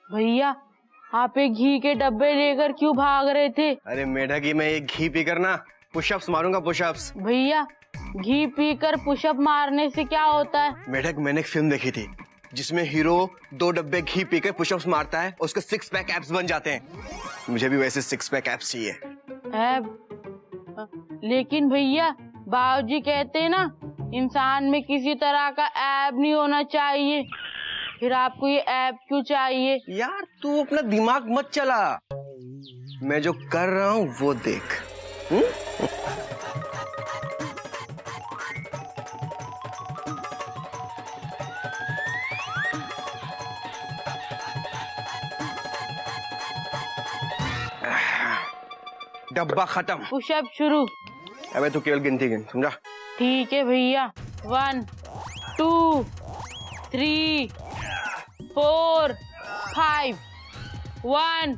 भैया आप एक घी के डब्बे लेकर क्यों भाग रहे थे? अरे मेढक ही मैं एक घी पीकर ना पुशअप्स मारूंगा, पुशअप्स। भैया घी पीकर पुशअप मारने से क्या होता है? मेढक मैंने एक फिल्म देखी थी जिसमें हीरो 2 डब्बे घी पीकर पुशअप्स मारता है, उसके 6 पैक एब्स बन जाते हैं। मुझे भी वैसे 6 पैक एब्स चाहिए। एब? लेकिन भैया बाबूजी कहते हैं ना इंसान में किसी तरह का ऐब नहीं होना चाहिए, फिर आपको ये ऐब क्यों चाहिए? यार तू अपना दिमाग मत चला, मैं जो कर रहा हूँ वो देख। डब्बा खत्म, पुशअप शुरू। अबे तू केवल गिनती गिन, समझा? ठीक है भैया। 1 2 3 4 5 1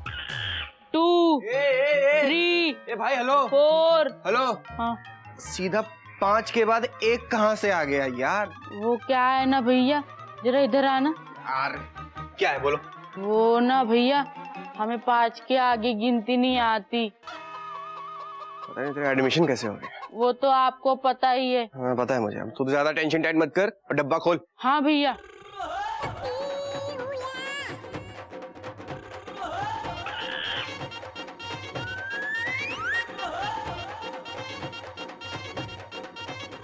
2 3 ए भाई हेलो 4। हेलो। हाँ सीधा 5 के बाद 1 कहाँ से आ गया यार? वो क्या है ना भैया, जरा इधर आना। यार क्या है बोलो? वो ना भैया हमें 5 के आगे गिनती नहीं आती। पता नहीं तेरा एडमिशन कैसे हो गया? वो तो आपको पता ही है। हाँ पता है मुझे। अब तू ज्यादा टेंशन टाइट मत कर और डब्बा खोल। हाँ भैया।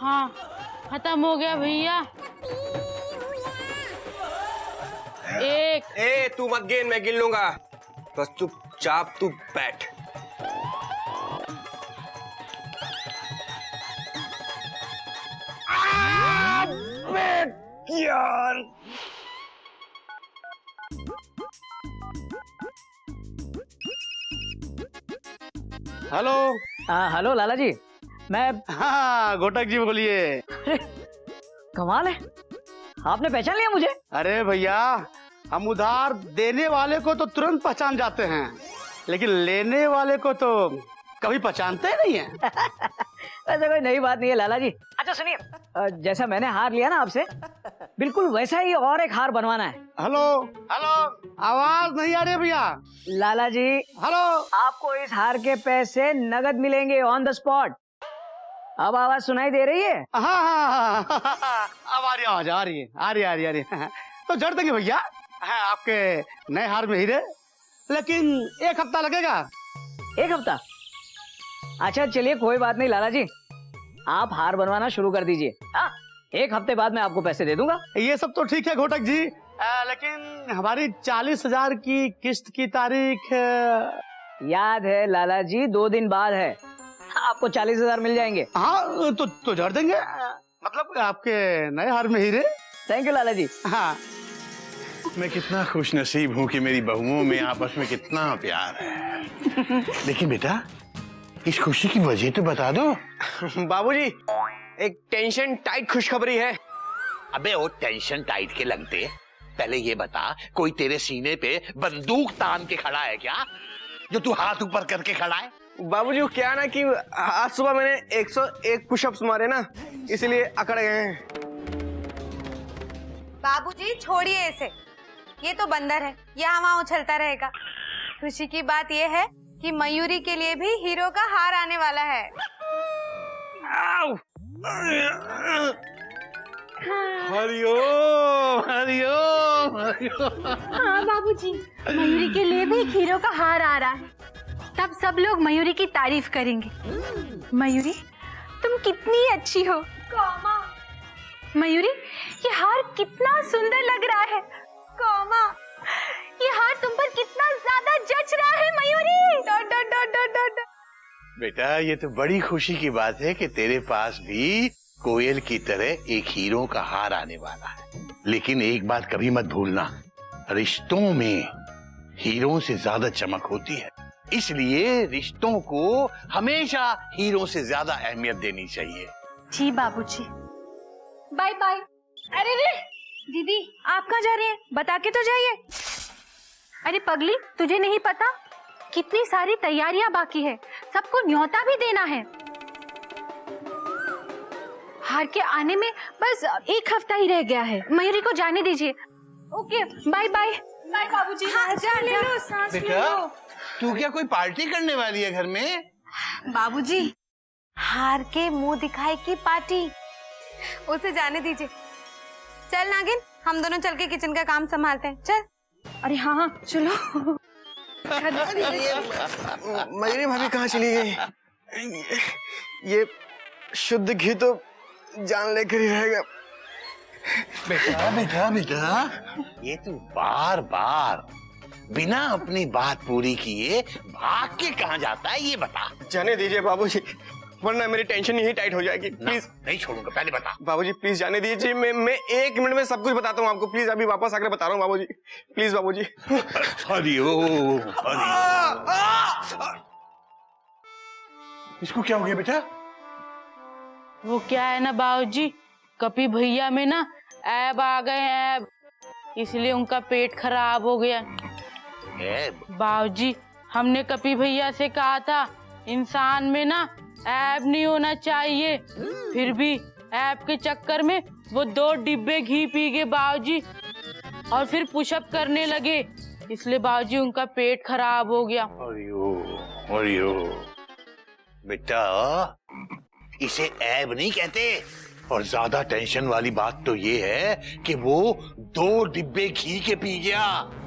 हाँ खत्म हो गया भैया। 1। ए तू मत गिन, मैं गिन लूंगा, बस चुपचाप तू बैठ। यार हेलो। हेलो लाला जी, मैं हाँ घोटक जी बोलिए। कमाल है, आपने पहचान लिया मुझे? अरे भैया हम उधार देने वाले को तो तुरंत पहचान जाते हैं, लेकिन लेने वाले को तो कभी पहचानते ही नहीं है। ऐसा कोई नई बात नहीं है लाला जी। अच्छा सुनिए, जैसा मैंने हार लिया ना आपसे, बिल्कुल वैसा ही और एक हार बनवाना है। हेलो हेलो, आवाज नहीं आ रही भैया। लाला जी हेलो, आपको इस हार के पैसे नगद मिलेंगे ऑन द स्पॉट। अब आवाज सुनाई दे रही है? हाँ हाँ अब आ रही आवाज, आ रही है, आ रही आ रही तो जड़ देंगे भैया। हाँ, आपके नए हार में हीरे, लेकिन 1 हफ्ता लगेगा। 1 हफ्ता? अच्छा चलिए कोई बात नहीं लाला जी, आप हार बनवाना शुरू कर दीजिए। हाँ 1 हफ्ते बाद मैं आपको पैसे दे दूंगा। ये सब तो ठीक है घोटक जी, लेकिन हमारी 40,000 की किस्त की तारीख याद है लाला जी, 2 दिन बाद है, आपको 40,000 मिल जाएंगे। हाँ तो जोड़ देंगे, मतलब आपके नए हार में हीरे। थैंक यू लाला जी। हाँ मैं कितना खुश नसीब हूँ कि मेरी बहुओं में आपस में कितना प्यार है। लेकिन बेटा इस खुशी की वजह तो बता दो। बाबूजी एक टेंशन टाइट खुशखबरी है। अबे वो टेंशन टाइट के लगते, पहले ये बता कोई तेरे सीने पे बंदूक तान के खड़ा है क्या, जो तू हाथ ऊपर करके खड़ा है? बाबूजी क्या ना कि आज सुबह मैंने 101 पुशअप्स मारे ना, इसलिए अकड़ गए हैं। बाबूजी छोड़िए इसे, ये तो बंदर है, यहाँ वहाँ उछलता रहेगा। खुशी की बात ये है कि मयूरी के लिए भी हीरो का हार आने वाला है। हरिओम हरिओम हरिओम। हाँ बाबूजी, मयूरी के लिए भी हीरो का हार आ रहा है, तब सब लोग मयूरी की तारीफ करेंगे। मयूरी तुम कितनी अच्छी हो। कोमा मयूरी ये हार कितना सुंदर लग रहा है। कोमा ये हार तुम पर कितना ज्यादा जच रहा है Mayuri. Dot dot dot dot dot. बेटा ये तो बड़ी खुशी की बात है कि तेरे पास भी कोयल की तरह एक हीरो का हार आने वाला है, लेकिन एक बात कभी मत भूलना, रिश्तों में हीरों से ज्यादा चमक होती है, इसलिए रिश्तों को हमेशा हीरो से ज्यादा अहमियत देनी चाहिए। जी बाबूजी। Bye bye. अरे रे दीदी आप कहाँ जा रही हैं? बता के तो जाइए। अरे पगली तुझे नहीं पता कितनी सारी तैयारियां बाकी है, सबको न्योता भी देना है। हार के आने में बस एक हफ्ता ही रह गया है, मयूरी को जाने दीजिए। Okay, bye bye. बाय बाबूजी। हाँ, जा ले लो, सांस ले बेटा, लो। तू क्या कोई पार्टी करने वाली है घर में? बाबूजी, हार के मुंह दिखाई की पार्टी, उसे जाने दीजिए। चल नागिन, हम दोनों चल के किचन का काम संभालते हैं। चल। अरे हाँ हाँ चलो। मयूरी भाभी कहाँ चली गई? ये शुद्ध घी तो जान लेकर ही रहेगा। बेटा बेटा बेटा, ये तू बार बार बिना अपनी बात पूरी किए भाग के कहाँ जाता है, ये बता। जाने दीजिए बाबूजी, वरना मेरी टेंशन यही टाइट हो जाएगी। प्लीज नहीं छोड़ूंगा, पहले बता। बाबूजी प्लीज जाने दीजिए, मैं 1 मिनट में सब कुछ बताता हूँ आपको। प्लीज अभी वापस आकर बता रहा हूँ बाबूजी, प्लीज बाबूजी। हरिओम इसको क्या हो गया बेटा? वो क्या है ना बाबूजी, कपी भैया में ना ऐब आ गए हैं, ऐब, इसलिए उनका पेट खराब हो गया। बाबूजी, हमने कपी भैया से कहा था इंसान में ना ऐब नहीं होना चाहिए, फिर भी ऐब के चक्कर में वो 2 डिब्बे घी पी गए बाबूजी, और फिर पुशअप करने लगे, इसलिए बाबूजी उनका पेट खराब हो गया। हरिओ बेटा, इसे ऐब नहीं कहते, और ज्यादा टेंशन वाली बात तो ये है कि वो 2 डिब्बे घी के पी गया।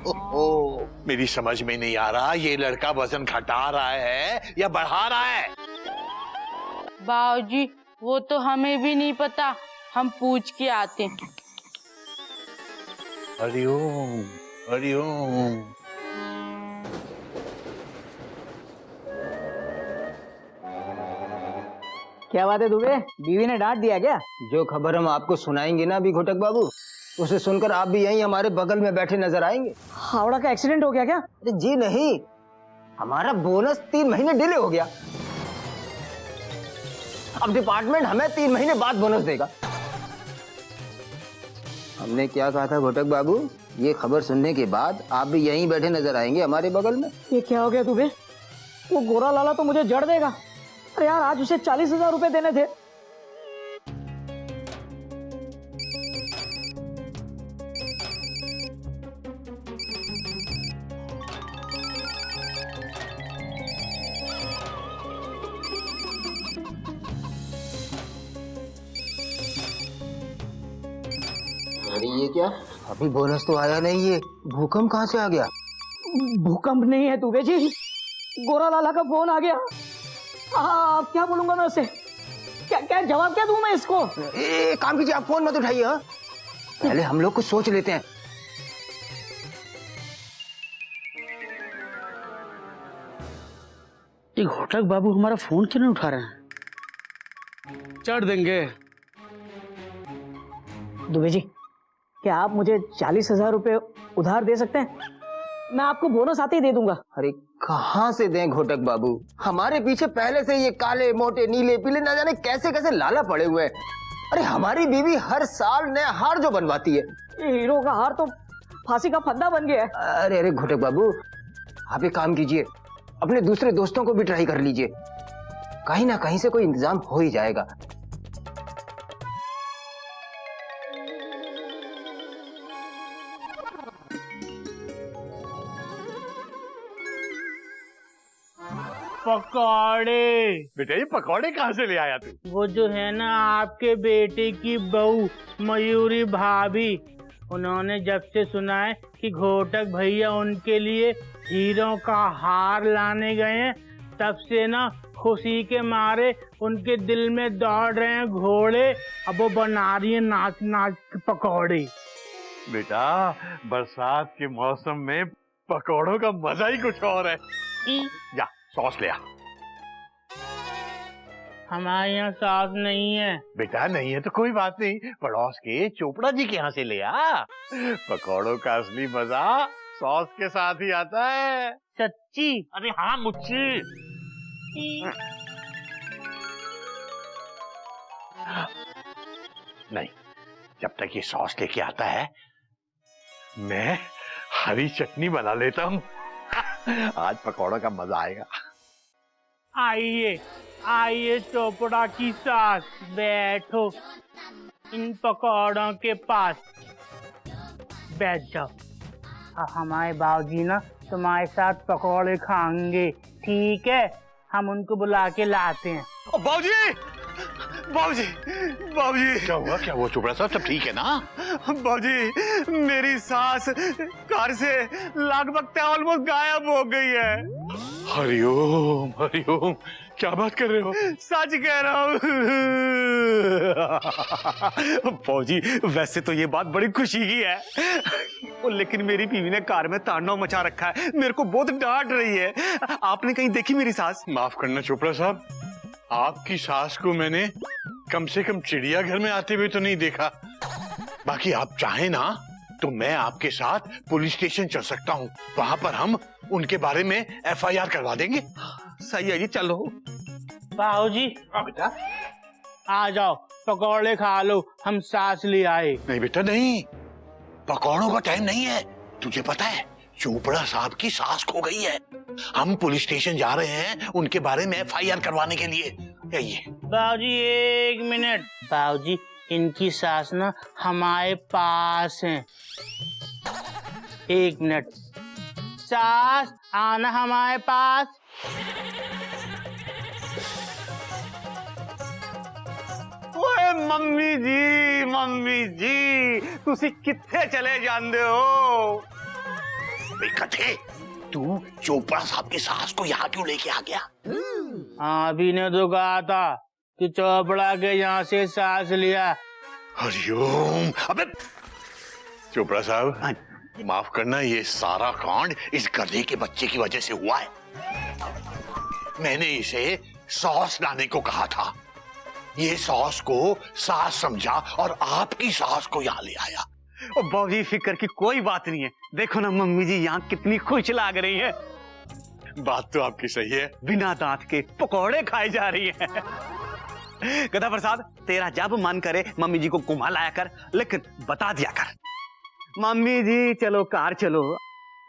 ओहो, मेरी समझ में नहीं आ रहा, ये लड़का वजन घटा रहा है या बढ़ा रहा है? बाबूजी वो तो हमें भी नहीं पता, हम पूछ के आते हैं। हरिओम हरिओम। क्या बात है दुबे, बीवी ने डांट दिया क्या? जो खबर हम आपको सुनाएंगे ना अभी घोटक बाबू, उसे सुनकर आप भी यहीं हमारे बगल में बैठे नजर आएंगे। हावड़ा का एक्सीडेंट हो गया क्या? अरे जी नहीं, हमारा बोनस 3 महीने डिले हो गया। अब डिपार्टमेंट हमें 3 महीने बाद बोनस देगा। हमने क्या कहा था घोटक बाबू, ये खबर सुनने के बाद आप भी यहीं बैठे नजर आएंगे हमारे बगल में। ये क्या हो गया दुबे? वो गोरा लाला तो मुझे जड़ देगा। अरे यार, आज उसे 40,000 रुपए देने थे। अरे ये क्या, अभी बोनस तो आया नहीं, ये भूकंप कहाँ से आ गया? भूकंप नहीं है दुबे जी, गोरा लाला का फोन आ गया। अब क्या बोलूंगा मैं उसे? क्या जवाब क्या दूं मैं इसको? काम कीजिए, आप फोन मत उठाइए। हाँ, पहले हम लोग कुछ सोच लेते हैं। ये घोटक बाबू हमारा फोन क्यों नहीं उठा रहे हैं? चढ़ देंगे। दुबे जी, क्या आप मुझे 40,000 रुपए उधार दे सकते हैं? मैं आपको बोनस आते ही दे दूंगा। अरे कहाँ से दें घोटक बाबू, हमारे पीछे पहले से ये काले मोटे नीले पीले न जाने कैसे कैसे लाला पड़े हुए हैं। अरे हमारी बीवी हर साल नया हार जो बनवाती है। ये हीरो का हार तो फांसी का फंदा बन गया है। अरे अरे घोटक बाबू, आप एक काम कीजिए, अपने दूसरे दोस्तों को भी ट्राई कर लीजिए, कहीं ना कहीं से कोई इंतजाम हो ही जाएगा। पकौड़े। बेटा ये पकौड़े कहाँ से ले आया तू? वो जो है ना आपके बेटे की बहू मयूरी भाभी, उन्होंने जब से सुना है कि घोटक भैया उनके लिए हीरों का हार लाने गए हैं, तब से ना खुशी के मारे उनके दिल में दौड़ रहे हैं घोड़े। अब वो बना रही है नाच नाच के पकौड़े। बेटा बरसात के मौसम में पकौड़ों का मजा ही कुछ और है। जा सॉस ले आ। हमारे यहाँ सॉस नहीं है। बेटा नहीं है तो कोई बात नहीं, पड़ोस के चोपड़ा जी के यहाँ से ले आ। पकौड़ों का असली मजा सॉस के साथ ही आता है। सच्ची? अरे हाँ मुच्छी। नहीं, जब तक ये सॉस लेके आता है मैं हरी चटनी बना लेता हूँ। आज पकौड़ों का मजा आएगा। आइए आइए चोपड़ा की सास, बैठो। इन पकौड़ों के पास। बैठ जाओ। अब हमारे बाबूजी ना तुम्हारे साथ पकौड़े खाएंगे, ठीक है? हम उनको बुला के लाते हैं। बाबूजी, बाबूजी, बाबूजी, क्या हुआ चोपड़ा साहब, सब ठीक है ना? बाबूजी, मेरी सास कार से लगभग ऑलमोस्ट गायब हो गई है। हरिओम हरिओम, क्या बात कर रहे हो? सच कह रहा हूँ। फौजी, वैसे तो ये बात बड़ी खुशी की है, लेकिन मेरी बीवी ने कार में तांडव मचा रखा है, मेरे को बहुत डांट रही है। आपने कहीं देखी मेरी सास? माफ करना चोपड़ा साहब, आपकी सास को मैंने कम से कम चिड़ियाघर में आते हुए तो नहीं देखा। बाकी आप चाहें ना तो मैं आपके साथ पुलिस स्टेशन चल सकता हूँ, वहां पर हम उनके बारे में FIR करवा देंगे। सही है जी, चलो। बाबूजी बेटा, आ जाओ, पकौड़े खा लो, हम सास ले आए। नहीं बेटा नहीं, पकौड़ों का टाइम नहीं है। तुझे पता है चोपड़ा साहब की सास खो गई है, हम पुलिस स्टेशन जा रहे हैं उनके बारे में FIR करवाने के लिए। ये बाबूजी 1 मिनट। बाबूजी, इनकी सास ना हमारे पास है। 1 मिनट। सास, आना हमारे पास। ओए मम्मी जी, तुसी कित्थे चले जांदे हो? कथे, तू चोपड़ा साहब की सास को यहाँ क्यों लेके आ गया? अभी ने तो कहा था कि चोपड़ा के यहाँ से सास लिया। हरिओम। अबे चोपड़ा साहब, माफ करना, ये सारा कांड इस गधे के बच्चे की वजह से हुआ है। मैंने इसे सॉस लाने को कहा था, ये सॉस को सास समझा और आपकी सास को यहाँ ले आया। और बाबूजी, फिक्र की कोई बात नहीं है। देखो ना मम्मी जी यहाँ कितनी खुश लग रही है। बात तो आपकी सही है, बिना दांत के पकौड़े खाई जा रही है। गधा प्रसाद, तेरा जब मन करे मम्मी जी को घुमा लाया कर, लेकिन बता दिया कर। मम्मी जी चलो, कार चलो,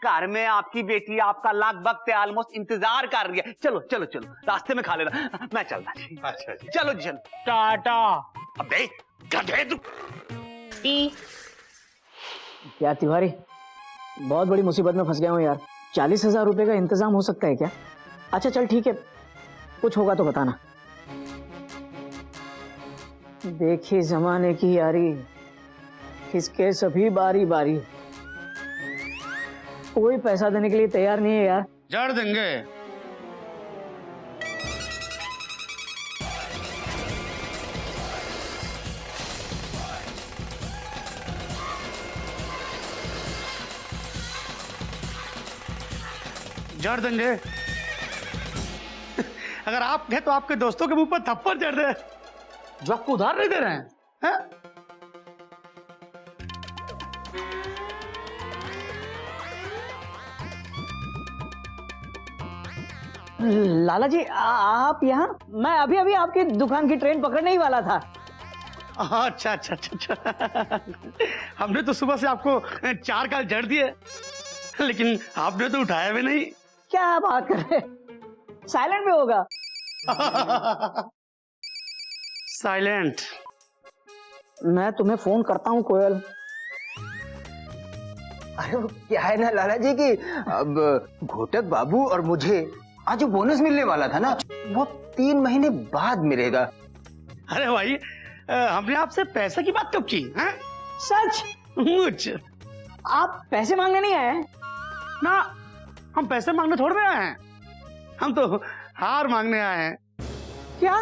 कार में आपकी बेटी आपका लगभग ऑलमोस्ट इंतजार कर रही है। चलो चलो चलो, रास्ते में खा लेना, मैं चलता। अच्छा जी। चलो जी, चलो। टाटा। अबे गधे तू। क्या तिवारी, बहुत बड़ी मुसीबत में फंस गया हूँ यार। 40,000 रुपए का इंतजाम हो सकता है क्या? अच्छा चल ठीक है, कुछ होगा तो बताना। देखी जमाने की यारी, किसके सभी बारी बारी। कोई पैसा देने के लिए तैयार नहीं है यार। जड़ देंगे। जड़ देंगे। अगर आप कहे तो आपके दोस्तों के मुंह पर थप्पड़ जड़ दे, जो आपको उधार नहीं दे रहे हैं, हैं? लाला जी आप यहाँ? मैं अभी अभी आपकी दुकान की ट्रेन पकड़ने ही वाला था। अच्छा अच्छा अच्छा। हमने तो सुबह से आपको 4 गाल जड़ दिए, लेकिन आपने तो उठाया भी नहीं। क्या बात कर रहे, साइलेंट में होगा। साइलेंट। मैं तुम्हें फोन करता हूँ कोयल। अरे वो क्या है ना लाला जी की अब घोटक बाबू और मुझे आज जो बोनस मिलने वाला था ना, वो 3 महीने बाद मिलेगा। अरे भाई, हमने आपसे पैसे की बात कब की है? सच? मुझ आप पैसे मांगने नहीं आए? ना, हम पैसे मांगने थोड़े आए हैं, हम तो हार मांगने आए हैं। क्या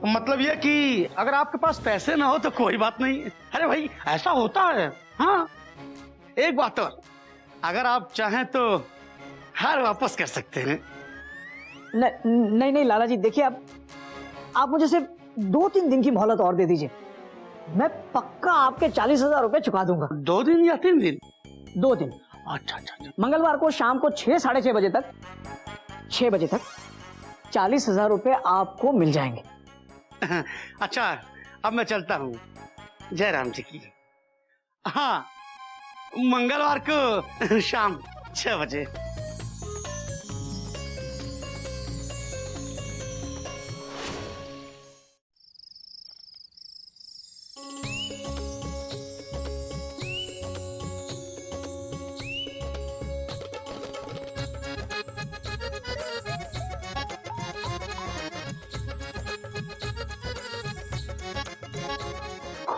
मतलब ये कि अगर आपके पास पैसे ना हो तो कोई बात नहीं। अरे भाई ऐसा होता है। हाँ, एक बात और, अगर आप चाहें तो हार वापस कर सकते हैं। नहीं नहीं लाला जी, देखिए आप मुझे सिर्फ 2-3 दिन की मोहलत और दे दीजिए, मैं पक्का आपके 40,000 रुपए चुका दूंगा। 2 दिन या 3 दिन? 2 दिन। अच्छा अच्छा। मंगलवार को शाम को 6-6:30 बजे तक 6 बजे तक 40,000 रुपए आपको मिल जाएंगे। अच्छा, अब मैं चलता हूँ। जय राम जी की। हाँ, मंगलवार को शाम 6 बजे।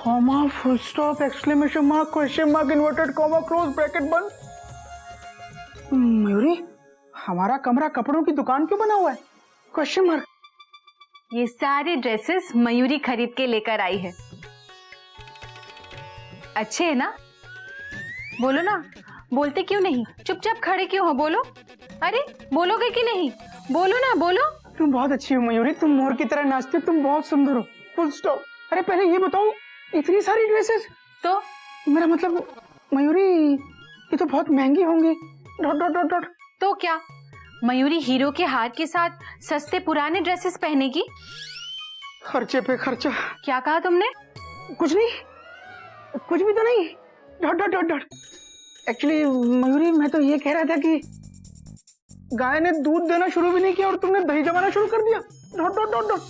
Comma, full stop, exclamation mark, question mark, inverted comma, close bracket बंद। मयूरी, हमारा कमरा कपड़ों की दुकान क्यों बना हुआ है? Question mark. ये सारे ड्रेसेस मयूरी खरीद के लेकर आई है। अच्छे है ना? बोलो ना, बोलते क्यों नहीं? चुपचाप खड़े क्यों हो? बोलो। अरे बोलोगे कि नहीं? बोलो ना, बोलो। तुम बहुत अच्छी हो मयूरी, तुम मोर की तरह नाचती हो, तुम बहुत सुंदर हो। Full stop. अरे पहले ये बताओ, इतनी सारी ड्रेसेस? तो मेरा मतलब मयूरी, ये तो बहुत महंगी होंगी। Dot dot dot dot. तो क्या मयूरी हीरो के हार के साथ सस्ते पुराने ड्रेसेस पहनेगी? खर्चे पे खर्चा। क्या कहा तुमने? कुछ नहीं, कुछ भी तो नहीं। Dot dot dot dot. Actually Mayuri, मैं तो ये कह रहा था कि गाय ने दूध देना शुरू भी नहीं किया और तुमने दही जमाना शुरू कर दिया। Dot dot dot dot.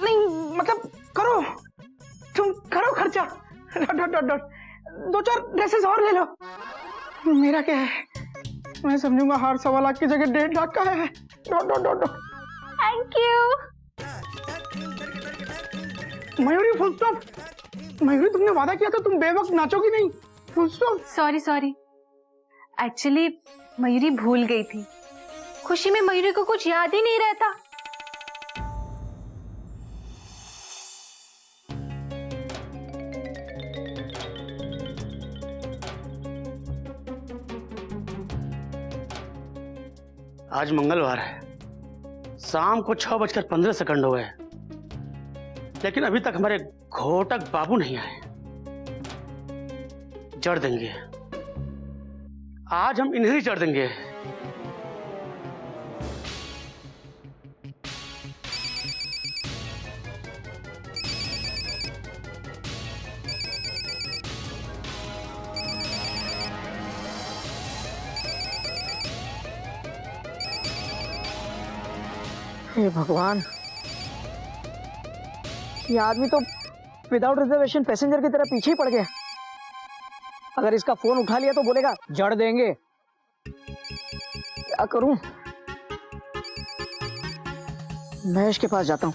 नहीं मतलब करो, तुम करो खर्चा। Dot dot dot dot. 2-4 dresses और ले लो। मेरा क्या है, मैं समझूंगा हार 1.25 लाख की जगह 1.5 लाख का है। Dot dot dot dot. Thank you Mayuri, full stop. Mayuri, तुमने वादा किया था तुम बेवक्त नाचोगी नहीं। Full stop. Sorry sorry, actually Mayuri भूल गई थी। खुशी में मयूरी को कुछ याद ही नहीं रहता। आज मंगलवार है, शाम को 6:15 हो गए, लेकिन अभी तक हमारे घोटक बाबू नहीं आए। जड़ देंगे आज, हम इन्हें जड़ देंगे। हे भगवान, ये आदमी तो विदाउट रिजर्वेशन पैसेंजर की तरह पीछे ही पड़ गया। अगर इसका फोन उठा लिया तो बोलेगा जड़ देंगे। क्या करूं? महेश के पास जाता हूं,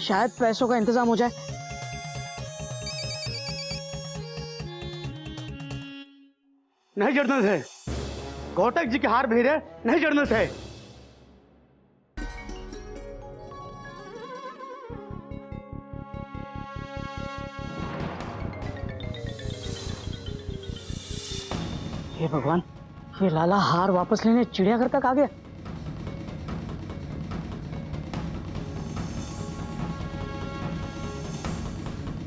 शायद पैसों का इंतजाम हो जाए। नहीं जड़ने थे, घोटक जी के हार भेजे नहीं जड़ने थे। हे भगवान, ये लाला हार वापस लेने चिड़ियाघर तक आ गया।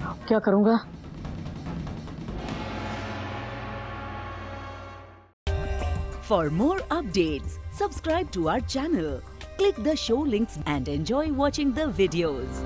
अब क्या करूंगा? For more updates, subscribe to our channel, click the show links and enjoy watching the videos.